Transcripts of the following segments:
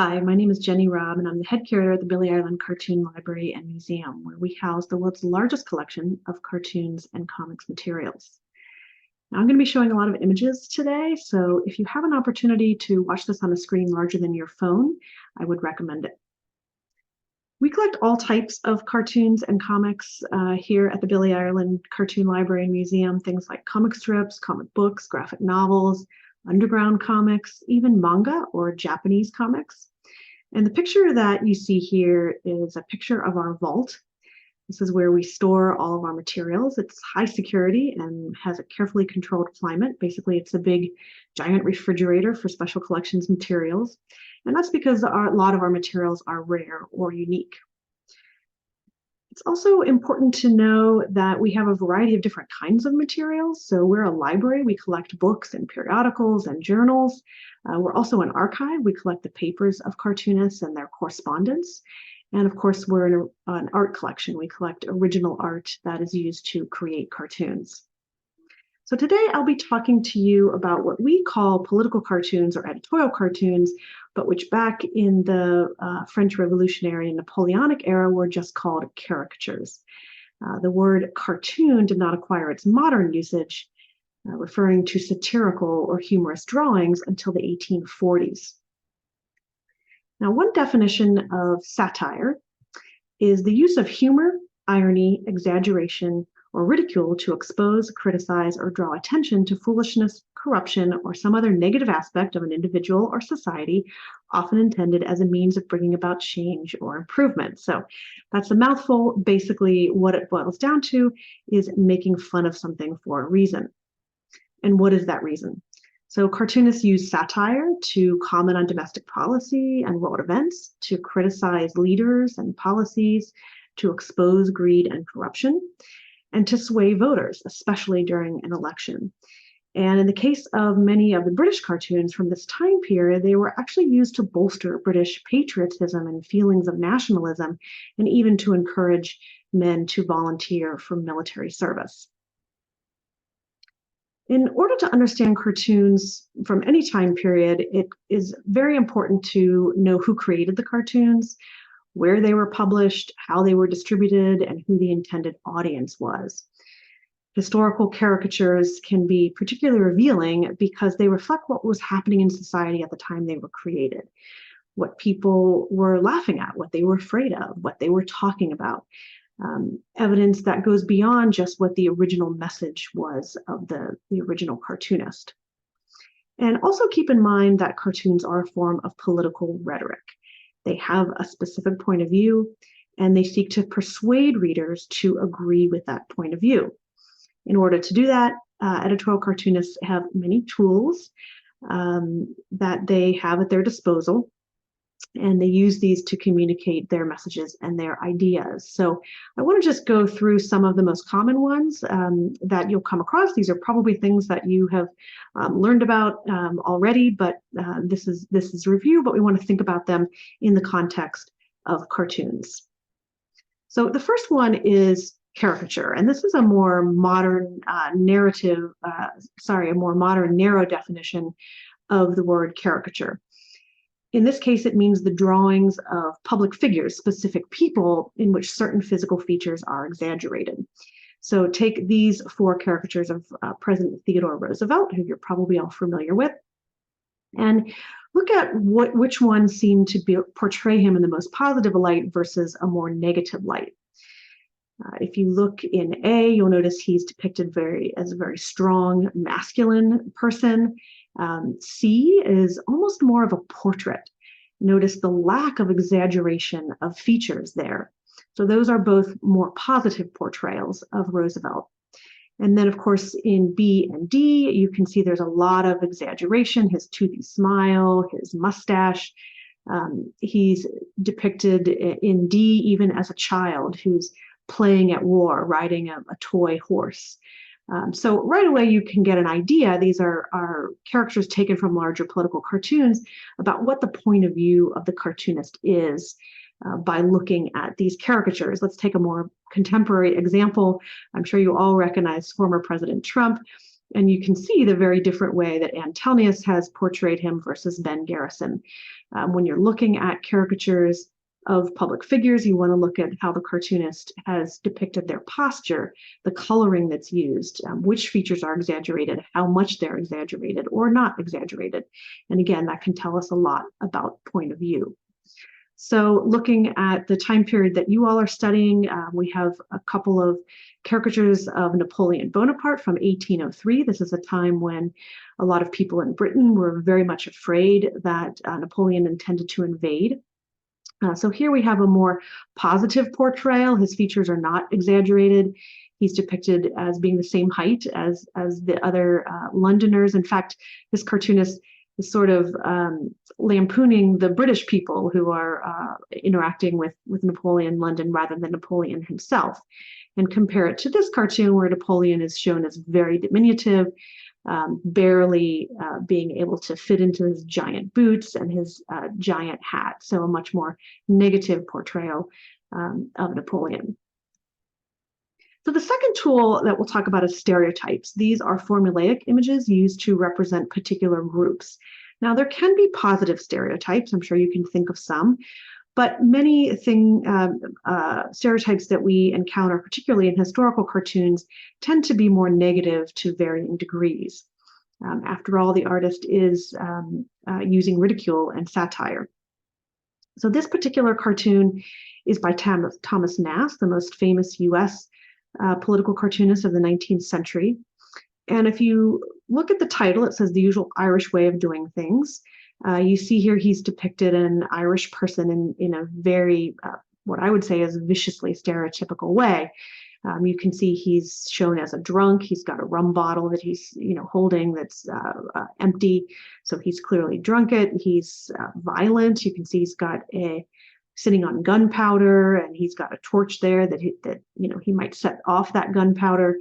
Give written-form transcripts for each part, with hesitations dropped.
Hi, my name is Jenny Robb, and I'm the head curator at the Billy Island Cartoon Library and Museum, where we house the world's largest collection of cartoons and comics materials. Now, I'm going to be showing a lot of images today, so if you have an opportunity to watch this on a screen larger than your phone, I would recommend it. We collect all types of cartoons and comics here at the Billy Island Cartoon Library and Museum, things like comic strips, comic books, graphic novels, underground comics, even manga or Japanese comics. And the picture that you see here is a picture of our vault. This is where we store all of our materials. It's high security and has a carefully controlled climate. Basically, it's a big, giant refrigerator for special collections materials. And that's because a lot of our materials are rare or unique. It's also important to know that we have a variety of different kinds of materials. So we're a library. We collect books and periodicals and journals. We're also an archive. We collect the papers of cartoonists and their correspondence. And of course, we're an art collection. We collect original art that is used to create cartoons. So today I'll be talking to you about what we call political cartoons or editorial cartoons, but which back in the French Revolutionary and Napoleonic era were just called caricatures. The word cartoon did not acquire its modern usage, referring to satirical or humorous drawings until the 1840s. Now, one definition of satire is the use of humor, irony, exaggeration, or ridicule to expose, criticize, or draw attention to foolishness, corruption, or some other negative aspect of an individual or society, often intended as a means of bringing about change or improvement. So that's a mouthful. Basically, what it boils down to is making fun of something for a reason. And what is that reason? So cartoonists use satire to comment on domestic policy and world events, to criticize leaders and policies, to expose greed and corruption, and to sway voters, especially during an election. And in the case of many of the British cartoons from this time period, they were actually used to bolster British patriotism and feelings of nationalism, and even to encourage men to volunteer for military service. In order to understand cartoons from any time period, it is very important to know who created the cartoons, where they were published, how they were distributed, and who the intended audience was. Historical caricatures can be particularly revealing because they reflect what was happening in society at the time they were created, what people were laughing at, what they were afraid of, what they were talking about. Evidence that goes beyond just what the original message was of the original cartoonist. And also keep in mind that cartoons are a form of political rhetoric. They have a specific point of view, and they seek to persuade readers to agree with that point of view. In order to do that, editorial cartoonists have many tools that they have at their disposal, and they use these to communicate their messages and their ideas. So I want to just go through some of the most common ones that you'll come across. These are probably things that you have learned about already, but this is review, but we want to think about them in the context of cartoons. So the first one is caricature, and this is a more modern a more modern narrow definition of the word caricature. In this case, it means the drawings of public figures, specific people, in which certain physical features are exaggerated. So take these four caricatures of President Theodore Roosevelt, who you're probably all familiar with, and look at which ones seem to portray him in the most positive light versus a more negative light. If you look in A, you'll notice he's depicted as a very strong, masculine person. C is almost more of a portrait. Notice the lack of exaggeration of features there. So those are both more positive portrayals of Roosevelt. And then, of course, in B and D, you can see there's a lot of exaggeration, his toothy smile, his mustache. He's depicted in D even as a child who's playing at war, riding a toy horse. So right away, you can get an idea. These are characters taken from larger political cartoons about what the point of view of the cartoonist is by looking at these caricatures. Let's take a more contemporary example. I'm sure you all recognize former President Trump. And you can see the very different way that Antelnius has portrayed him versus Ben Garrison. When you're looking at caricatures of public figures, you want to look at how the cartoonist has depicted their posture, the coloring that's used, which features are exaggerated, how much they're exaggerated or not exaggerated. And again, that can tell us a lot about point of view. So looking at the time period that you all are studying, we have a couple of caricatures of Napoleon Bonaparte from 1803. This is a time when a lot of people in Britain were very much afraid that Napoleon intended to invade. So here we have a more positive portrayal. His features are not exaggerated. He's depicted as being the same height as the other Londoners. In fact, this cartoonist is sort of lampooning the British people who are interacting with Napoleon in London rather than Napoleon himself. And compare it to this cartoon where Napoleon is shown as very diminutive, barely being able to fit into his giant boots and his giant hat. So a much more negative portrayal of Napoleon. So the second tool that we'll talk about is stereotypes. These are formulaic images used to represent particular groups. Now, there can be positive stereotypes. I'm sure you can think of some. But many stereotypes that we encounter, particularly in historical cartoons, tend to be more negative to varying degrees. After all, the artist is using ridicule and satire. So this particular cartoon is by Thomas Nast, the most famous US political cartoonist of the 19th century. And if you look at the title, it says the usual Irish way of doing things. You see here he's depicted an Irish person in a very, what I would say is viciously stereotypical way. You can see he's shown as a drunk. He's got a rum bottle that he's holding that's empty. So he's clearly drunk it. He's violent. You can see he's got sitting on gunpowder, and he's got a torch there that he might set off that gunpowder.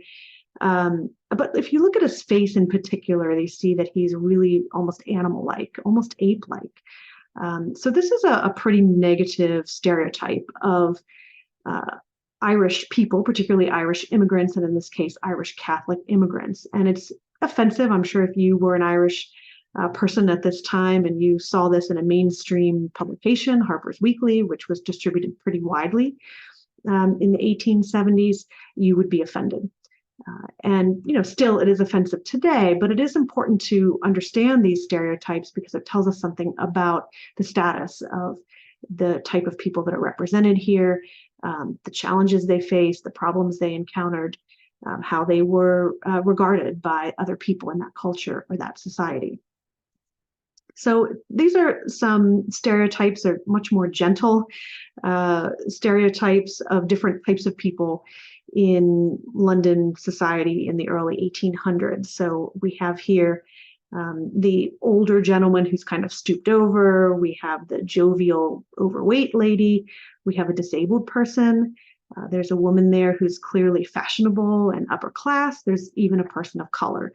But if you look at his face in particular, you see that he's really almost animal-like, almost ape-like. So this is a pretty negative stereotype of Irish people, particularly Irish immigrants, and in this case, Irish Catholic immigrants. And it's offensive. I'm sure if you were an Irish person at this time and you saw this in a mainstream publication, Harper's Weekly, which was distributed pretty widely in the 1870s, you would be offended. And still it is offensive today, but it is important to understand these stereotypes because it tells us something about the status of the type of people that are represented here, the challenges they faced, the problems they encountered, how they were regarded by other people in that culture or that society. So these are some stereotypes, or much more gentle stereotypes of different types of people in London society in the early 1800s. So we have here the older gentleman who's kind of stooped over. We have the jovial, overweight lady. We have a disabled person. There's a woman there who's clearly fashionable and upper class. There's even a person of color.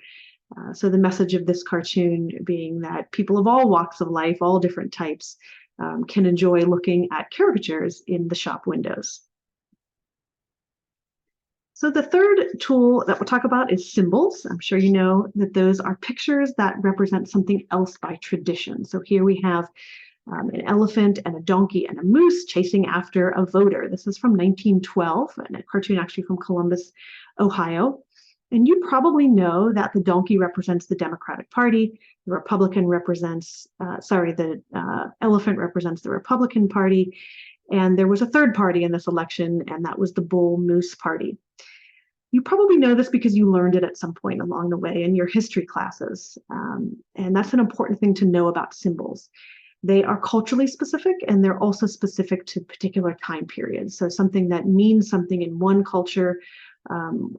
So the message of this cartoon being that people of all walks of life, all different types, can enjoy looking at caricatures in the shop windows. So the third tool that we'll talk about is symbols. I'm sure you know that those are pictures that represent something else by tradition. So here we have an elephant and a donkey and a moose chasing after a voter. This is from 1912, and a cartoon actually from Columbus, Ohio. And you probably know that the donkey represents the Democratic Party, the elephant represents the Republican Party, and there was a third party in this election, and that was the Bull Moose Party. You probably know this because you learned it at some point along the way in your history classes, and that's an important thing to know about symbols. They are culturally specific, and they're also specific to particular time periods. So something that means something in one culture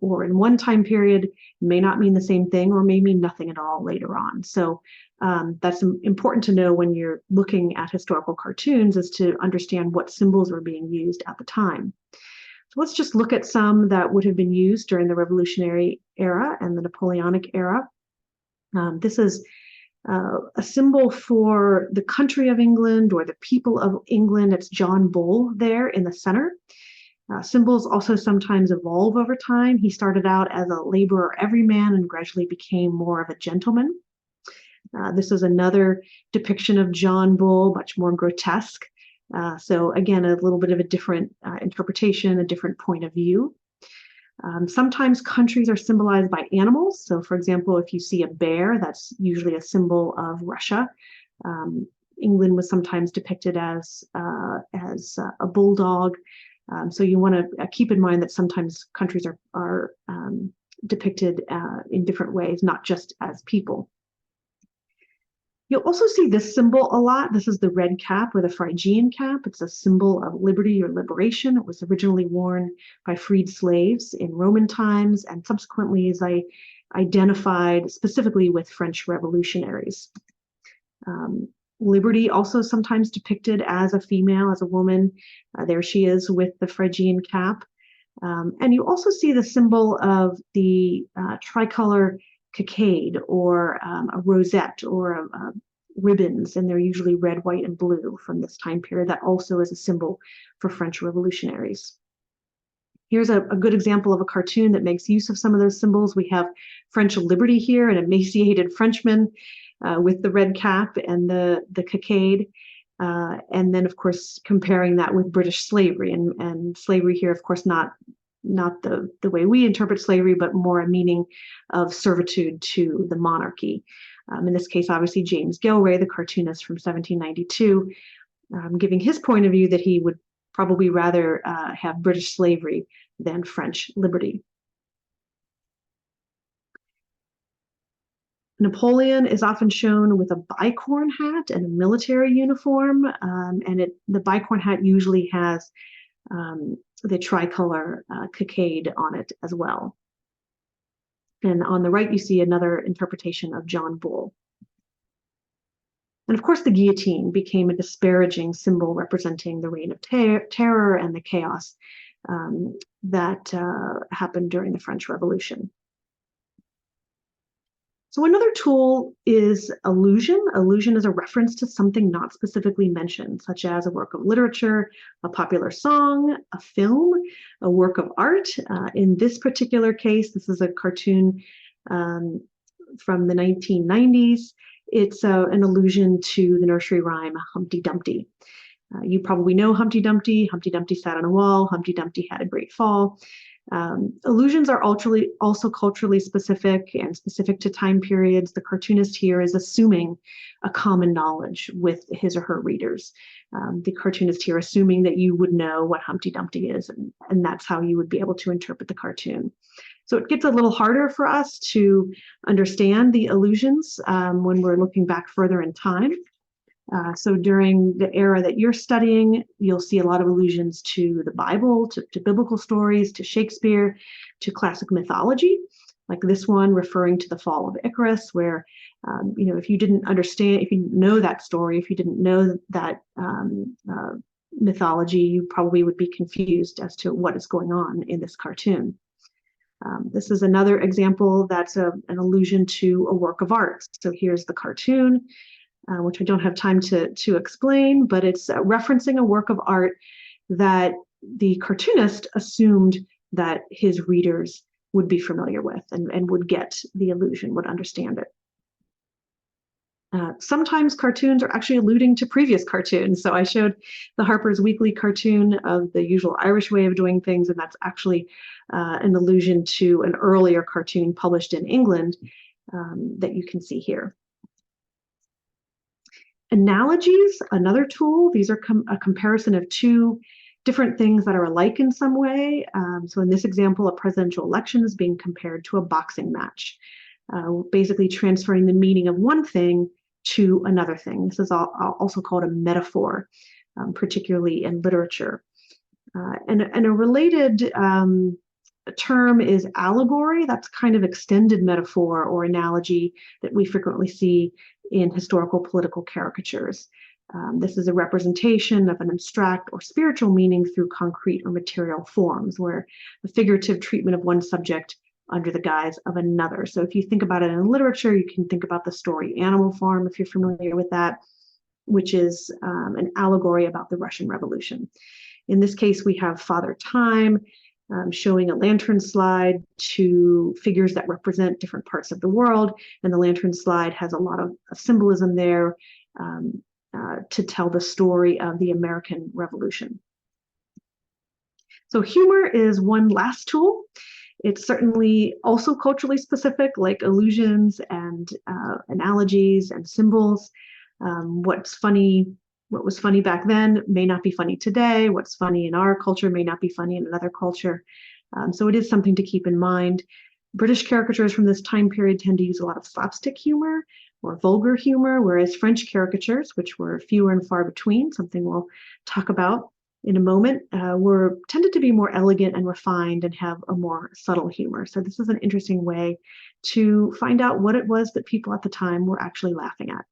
or in one time period may not mean the same thing, or may mean nothing at all later on. So that's important to know when you're looking at historical cartoons, is to understand what symbols were being used at the time. So let's just look at some that would have been used during the Revolutionary era and the Napoleonic era. This is a symbol for the country of England or the people of England. It's John Bull there in the center. Symbols also sometimes evolve over time. He started out as a laborer everyman and gradually became more of a gentleman. This is another depiction of John Bull, much more grotesque. So again, a little bit of a different interpretation, a different point of view. Sometimes countries are symbolized by animals. So for example, if you see a bear, that's usually a symbol of Russia. England was sometimes depicted as a bulldog. So you want to keep in mind that sometimes countries are depicted in different ways, not just as people. You'll also see this symbol a lot. This is the red cap or the Phrygian cap. It's a symbol of liberty or liberation. It was originally worn by freed slaves in Roman times and subsequently is identified specifically with French revolutionaries. Liberty also sometimes depicted as a female, as a woman. There she is with the Phrygian cap. And you also see the symbol of the tricolor cockade or a rosette or ribbons, and they're usually red, white, and blue from this time period. That also is a symbol for French revolutionaries. Here's a good example of a cartoon that makes use of some of those symbols. We have French liberty here, an emaciated Frenchman with the red cap and the cockade. And then, of course, comparing that with British slavery and slavery here, of course, not the way we interpret slavery, but more a meaning of servitude to the monarchy. In this case, obviously, James Gilray, the cartoonist from 1792, giving his point of view that he would probably rather have British slavery than French liberty. Napoleon is often shown with a bicorn hat and a military uniform, and the bicorn hat usually has the tricolor cockade on it as well. And on the right, you see another interpretation of John Bull. And of course, the guillotine became a disparaging symbol representing the reign of terror and the chaos that happened during the French Revolution. So another tool is allusion. Allusion is a reference to something not specifically mentioned, such as a work of literature, a popular song, a film, a work of art. In this particular case, this is a cartoon from the 1990s. It's an allusion to the nursery rhyme Humpty Dumpty. You probably know Humpty Dumpty. Humpty Dumpty sat on a wall. Humpty Dumpty had a great fall. Allusions are also culturally specific and specific to time periods. The cartoonist here is assuming a common knowledge with his or her readers. The cartoonist here assuming that you would know what Humpty Dumpty is, and that's how you would be able to interpret the cartoon. So it gets a little harder for us to understand the allusions when we're looking back further in time. So during the era that you're studying, you'll see a lot of allusions to the Bible, to biblical stories, to Shakespeare, to classic mythology, like this one referring to the fall of Icarus, where, if you didn't understand, if you didn't know that story, if you didn't know that mythology, you probably would be confused as to what is going on in this cartoon. This is another example that's an allusion to a work of art. So here's the cartoon. Which I don't have time to explain, but it's referencing a work of art that the cartoonist assumed that his readers would be familiar with and would get the allusion, would understand it. Sometimes cartoons are actually alluding to previous cartoons. So I showed the Harper's Weekly cartoon of the usual Irish way of doing things, and that's actually an allusion to an earlier cartoon published in England that you can see here. Analogies, another tool. These are a comparison of two different things that are alike in some way. So in this example, a presidential election is being compared to a boxing match, basically transferring the meaning of one thing to another thing. This is also called a metaphor, particularly in literature. And a related term is allegory. That's kind of extended metaphor or analogy that we frequently see in historical political caricatures. This is a representation of an abstract or spiritual meaning through concrete or material forms, where the figurative treatment of one subject under the guise of another. So if you think about it in literature, you can think about the story Animal Farm, if you're familiar with that, which is an allegory about the Russian Revolution. In this case, we have Father Time showing a lantern slide to figures that represent different parts of the world. And the lantern slide has a lot of symbolism there to tell the story of the American Revolution. So humor is one last tool. It's certainly also culturally specific, like allusions and analogies and symbols. What was funny back then may not be funny today. What's funny in our culture may not be funny in another culture. So it is something to keep in mind. British caricatures from this time period tend to use a lot of slapstick humor or vulgar humor, whereas French caricatures, which were fewer and far between, something we'll talk about in a moment, were tended to be more elegant and refined and have a more subtle humor. So this is an interesting way to find out what it was that people at the time were actually laughing at.